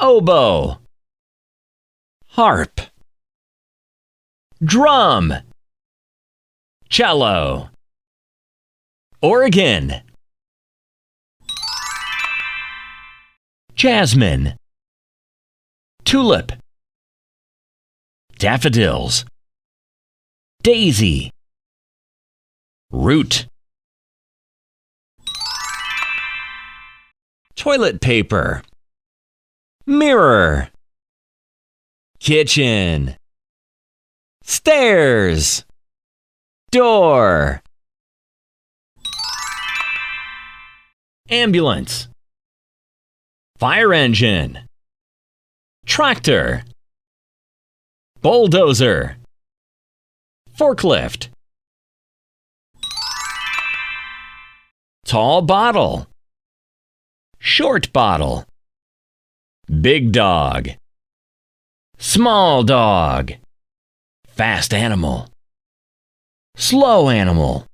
oboe, harp, drum, cello, organ, jasmine, tulip, daffodils, daisy, root, toilet paper, mirror, kitchen, stairs, door, ambulance, fire engine, tractor, bulldozer, forklift, tall bottle, short bottle, big dog, small dog, fast animal, slow animal,